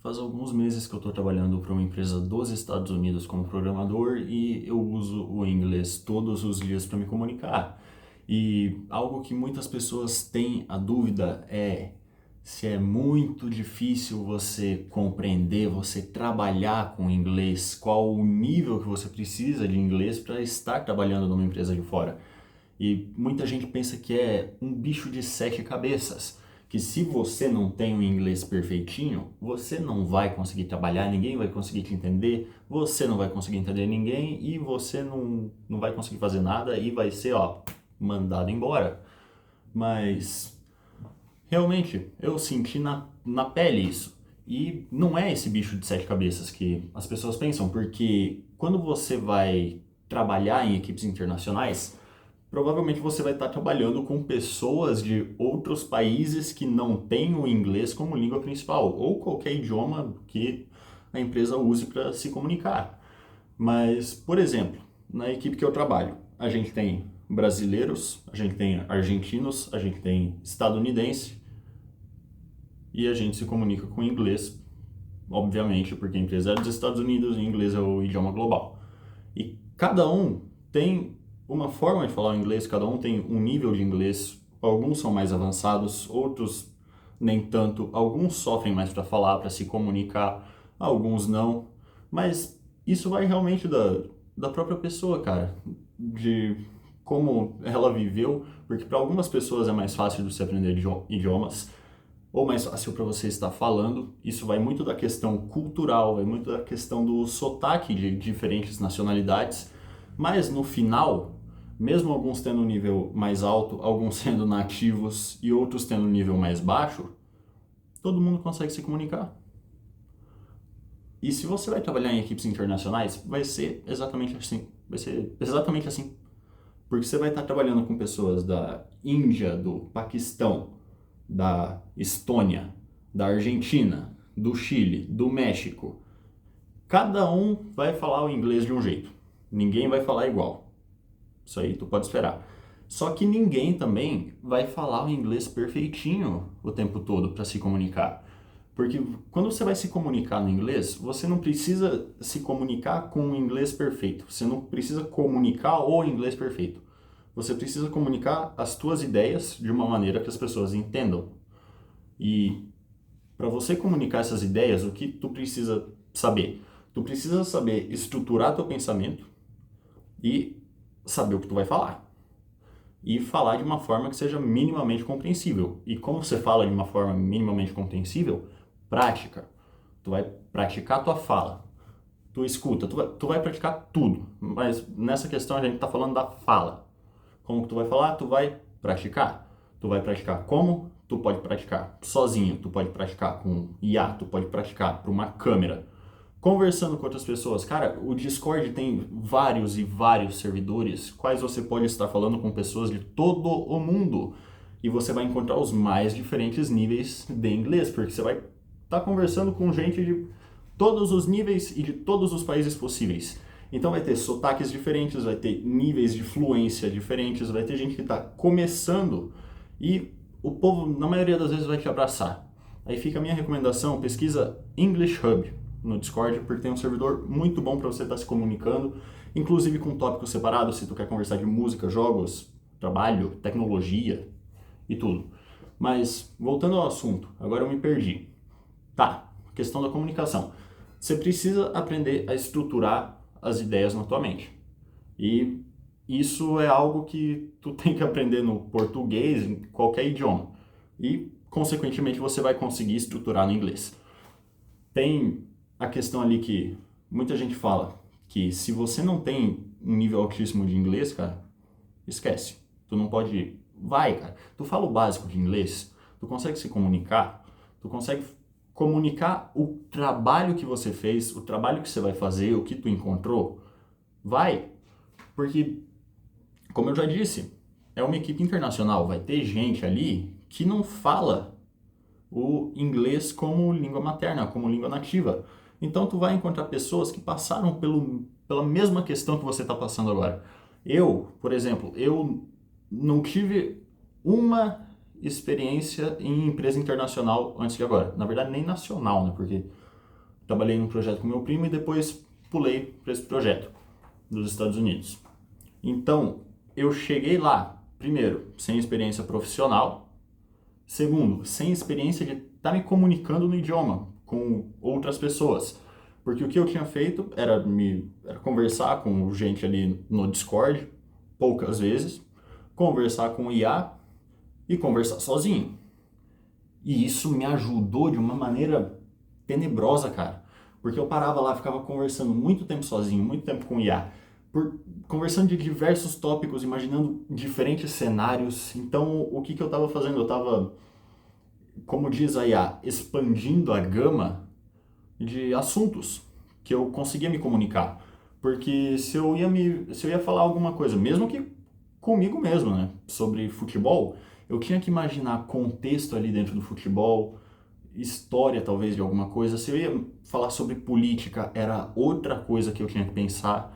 Faz alguns meses que eu estou trabalhando para uma empresa dos Estados Unidos como programador e eu uso o inglês todos os dias para me comunicar. E algo que muitas pessoas têm a dúvida é se é muito difícil você compreender, você trabalhar com inglês, qual o nível que você precisa de inglês para estar trabalhando numa empresa de fora. E muita gente pensa que é um bicho de sete cabeças, que se você não tem um inglês perfeitinho, você não vai conseguir trabalhar, ninguém vai conseguir te entender, você não vai conseguir entender ninguém e você não vai conseguir fazer nada e vai ser, mandado embora. Mas realmente eu senti na pele isso. E não é esse bicho de sete cabeças que as pessoas pensam, porque quando você vai trabalhar em equipes internacionais, provavelmente você vai estar trabalhando com pessoas de outros países que não têm o inglês como língua principal, ou qualquer idioma que a empresa use para se comunicar. Mas, por exemplo, na equipe que eu trabalho, a gente tem brasileiros, a gente tem argentinos, a gente tem estadunidense e a gente se comunica com inglês, obviamente, porque a empresa é dos Estados Unidos e inglês é o idioma global. E cada um tem uma forma de falar o inglês, cada um tem um nível de inglês. Alguns são mais avançados, outros nem tanto. Alguns sofrem mais para falar, para se comunicar, alguns não. Mas isso vai realmente da própria pessoa, cara, de como ela viveu, porque para algumas pessoas é mais fácil de se aprender idiomas, ou mais fácil para você estar falando. Isso vai muito da questão cultural, vai muito da questão do sotaque de diferentes nacionalidades, mas no final, mesmo alguns tendo um nível mais alto, alguns sendo nativos e outros tendo um nível mais baixo, todo mundo consegue se comunicar. E se você vai trabalhar em equipes internacionais, vai ser exatamente assim. Vai ser exatamente assim. Porque você vai estar trabalhando com pessoas da Índia, do Paquistão, da Estônia, da Argentina, do Chile, do México. Cada um vai falar o inglês de um jeito. Ninguém vai falar igual. Isso aí tu pode esperar. Só que ninguém também vai falar o inglês perfeitinho o tempo todo para se comunicar. Porque quando você vai se comunicar no inglês, você não precisa se comunicar com o inglês perfeito. Você não precisa comunicar o inglês perfeito. Você precisa comunicar as tuas ideias de uma maneira que as pessoas entendam. E para você comunicar essas ideias, o que tu precisa saber? Tu precisa saber estruturar teu pensamento e saber o que tu vai falar. E falar de uma forma que seja minimamente compreensível. E como você fala de uma forma minimamente compreensível? Prática. Tu vai praticar a tua fala. Tu escuta, tu vai praticar tudo. Mas nessa questão a gente está falando da fala. Como que tu vai falar? Tu vai praticar. Tu vai praticar como? Tu pode praticar sozinho, tu pode praticar com IA, tu pode praticar para uma câmera. Conversando com outras pessoas. Cara, o Discord tem vários e vários servidores, quais você pode estar falando com pessoas de todo o mundo. E você vai encontrar os mais diferentes níveis de inglês, porque você vai estar conversando com gente de todos os níveis e de todos os países possíveis. Então vai ter sotaques diferentes, vai ter níveis de fluência diferentes, vai ter gente que está começando e o povo, na maioria das vezes, vai te abraçar. Aí fica a minha recomendação, pesquisa English Hub no Discord, porque tem um servidor muito bom para você estar se comunicando, inclusive com tópicos separados, se tu quer conversar de música, jogos, trabalho, tecnologia e tudo. Mas, voltando ao assunto, agora eu me perdi. Tá, questão da comunicação. Você precisa aprender a estruturar as ideias na tua mente. E isso é algo que tu tem que aprender no português, em qualquer idioma. E, consequentemente, você vai conseguir estruturar no inglês. Tem a questão ali que muita gente fala que se você não tem um nível altíssimo de inglês, cara, esquece. Tu não pode... Vai, cara. Tu fala o básico de inglês, tu consegue se comunicar, tu consegue comunicar o trabalho que você fez, o trabalho que você vai fazer, o que tu encontrou. Vai. Porque, como eu já disse, é uma equipe internacional. Vai ter gente ali que não fala o inglês como língua materna, como língua nativa. Então tu vai encontrar pessoas que passaram pela mesma questão que você está passando agora. Eu, por exemplo, eu não tive uma experiência em empresa internacional antes de agora. Na verdade, nem nacional, né? Porque trabalhei num projeto com meu primo e depois pulei para esse projeto dos Estados Unidos. Então, eu cheguei lá, primeiro, sem experiência profissional, segundo, sem experiência de estar me comunicando no idioma com outras pessoas. Porque o que eu tinha feito era conversar com gente ali no Discord, poucas vezes, conversar com o IA e conversar sozinho. E isso me ajudou de uma maneira tenebrosa, cara. Porque eu parava lá, ficava conversando muito tempo sozinho, muito tempo com o IA, conversando de diversos tópicos, imaginando diferentes cenários. Então, o que eu estava fazendo? Eu estava, como diz a IA, expandindo a gama de assuntos que eu conseguia me comunicar. Porque se eu ia falar alguma coisa, mesmo que comigo mesmo, né, sobre futebol, eu tinha que imaginar contexto ali dentro do futebol, história talvez de alguma coisa. Se eu ia falar sobre política, era outra coisa que eu tinha que pensar.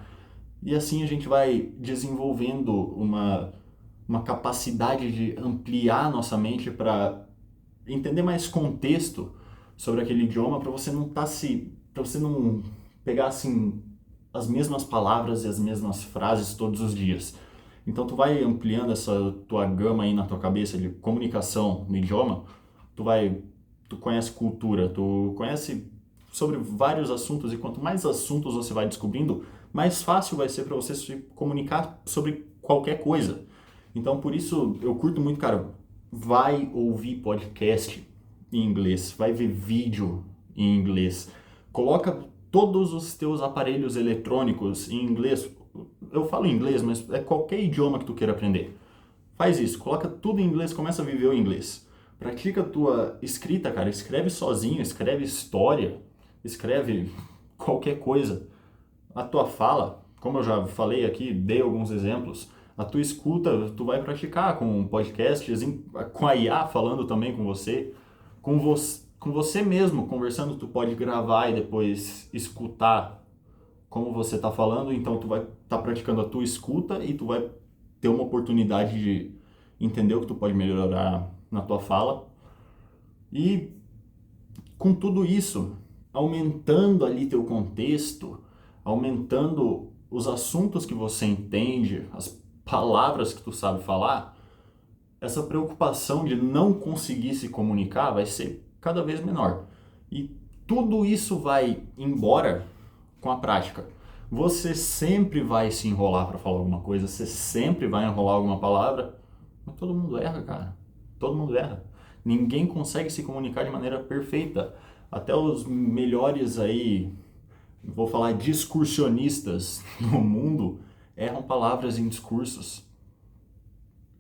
E assim a gente vai desenvolvendo uma capacidade de ampliar nossa mente para entender mais contexto sobre aquele idioma, para você não para você não pegar assim as mesmas palavras e as mesmas frases todos os dias. Então tu vai ampliando essa tua gama aí na tua cabeça de comunicação no idioma, tu conhece cultura, tu conhece sobre vários assuntos, e quanto mais assuntos você vai descobrindo, mais fácil vai ser para você se comunicar sobre qualquer coisa. Então por isso eu curto muito, cara, vai ouvir podcast em inglês, vai ver vídeo em inglês, coloca todos os teus aparelhos eletrônicos em inglês. Eu falo inglês, mas é qualquer idioma que tu queira aprender. Faz isso, coloca tudo em inglês, começa a viver o inglês. Pratica a tua escrita, cara, escreve sozinho, escreve história, escreve qualquer coisa. A tua fala, como eu já falei aqui, dei alguns exemplos, a tua escuta, tu vai praticar com podcasts, com a IA falando também com você mesmo conversando, tu pode gravar e depois escutar como você está falando, então tu vai estar praticando a tua escuta e tu vai ter uma oportunidade de entender o que tu pode melhorar na tua fala. E com tudo isso, aumentando ali teu contexto, aumentando os assuntos que você entende, as palavras que tu sabe falar, essa preocupação de não conseguir se comunicar vai ser cada vez menor. E tudo isso vai embora com a prática. Você sempre vai se enrolar para falar alguma coisa, você sempre vai enrolar alguma palavra, mas todo mundo erra, cara. Todo mundo erra. Ninguém consegue se comunicar de maneira perfeita. Até os melhores aí, vou falar discursionistas no mundo, erram palavras em discursos.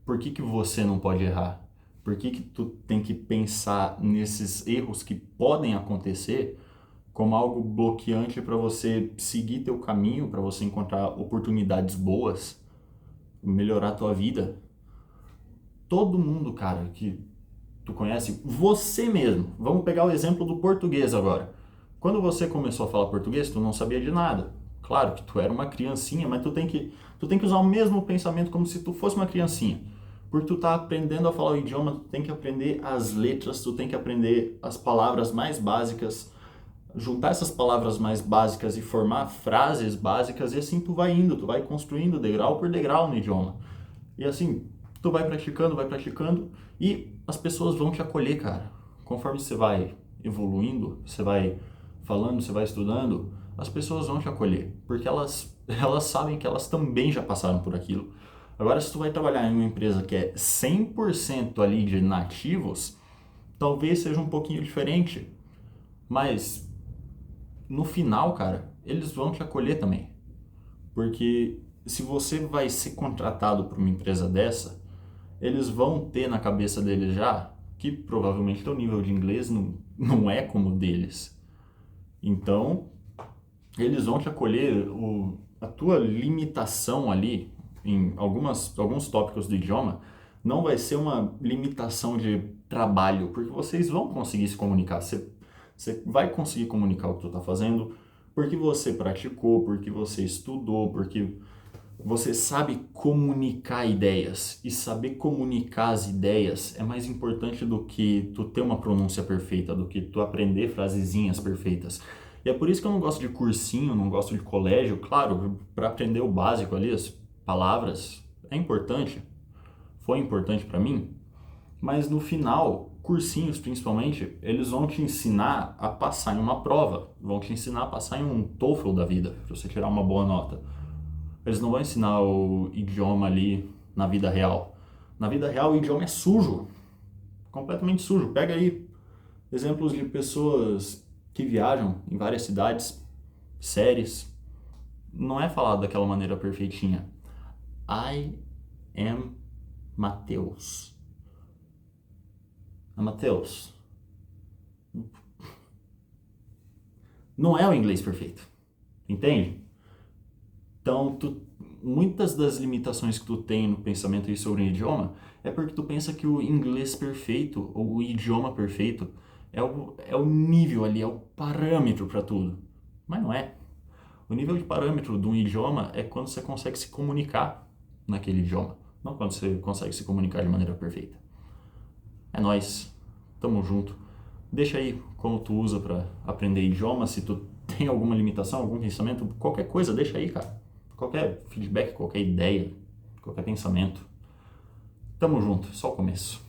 Por que você não pode errar? Por que tu tem que pensar nesses erros que podem acontecer como algo bloqueante para você seguir teu caminho, para você encontrar oportunidades boas, melhorar a tua vida? Todo mundo, cara, que tu conhece, você mesmo. Vamos pegar o exemplo do português agora. Quando você começou a falar português, tu não sabia de nada. Claro que tu era uma criancinha, mas tu tem que usar o mesmo pensamento como se tu fosse uma criancinha. Porque tu tá aprendendo a falar o idioma, tu tem que aprender as letras, tu tem que aprender as palavras mais básicas, juntar essas palavras mais básicas e formar frases básicas, e assim tu vai indo, tu vai construindo degrau por degrau no idioma. E assim, tu vai praticando e as pessoas vão te acolher, cara. Conforme você vai evoluindo, você vai falando, você vai estudando, as pessoas vão te acolher, porque elas sabem que elas também já passaram por aquilo. Agora, se tu vai trabalhar em uma empresa que é 100% ali de nativos, talvez seja um pouquinho diferente, mas no final, cara, eles vão te acolher também. Porque se você vai ser contratado por uma empresa dessa, eles vão ter na cabeça deles já que provavelmente teu nível de inglês não é como o deles. Então, eles vão te acolher, a tua limitação ali em alguns tópicos do idioma não vai ser uma limitação de trabalho, porque vocês vão conseguir se comunicar. Você vai conseguir comunicar o que tu está fazendo porque você praticou, porque você estudou, porque você sabe comunicar ideias. E saber comunicar as ideias é mais importante do que tu ter uma pronúncia perfeita, do que tu aprender frasezinhas perfeitas. E é por isso que eu não gosto de cursinho, não gosto de colégio. Claro, para aprender o básico ali, as palavras, é importante, foi importante para mim, mas no final, cursinhos principalmente, eles vão te ensinar a passar em uma prova, vão te ensinar a passar em um TOEFL da vida, para você tirar uma boa nota. Eles não vão ensinar o idioma ali na vida real. Na vida real, o idioma é sujo, completamente sujo. Pega aí exemplos de pessoas que viajam em várias cidades, séries. Não é falado daquela maneira perfeitinha. I am Mateus. Mateus. Não é o inglês perfeito. Entende? Então, muitas das limitações que tu tem no pensamento aí sobre o idioma é porque tu pensa que o inglês perfeito, ou o idioma perfeito, é o nível ali, é o parâmetro para tudo. Mas não é. O nível de parâmetro de um idioma é quando você consegue se comunicar naquele idioma, não quando você consegue se comunicar de maneira perfeita. É nóis. Tamo junto. Deixa aí como tu usa para aprender idioma, se tu tem alguma limitação, algum pensamento, qualquer coisa, deixa aí, cara. Qualquer feedback, qualquer ideia, qualquer pensamento. Tamo junto, só o começo.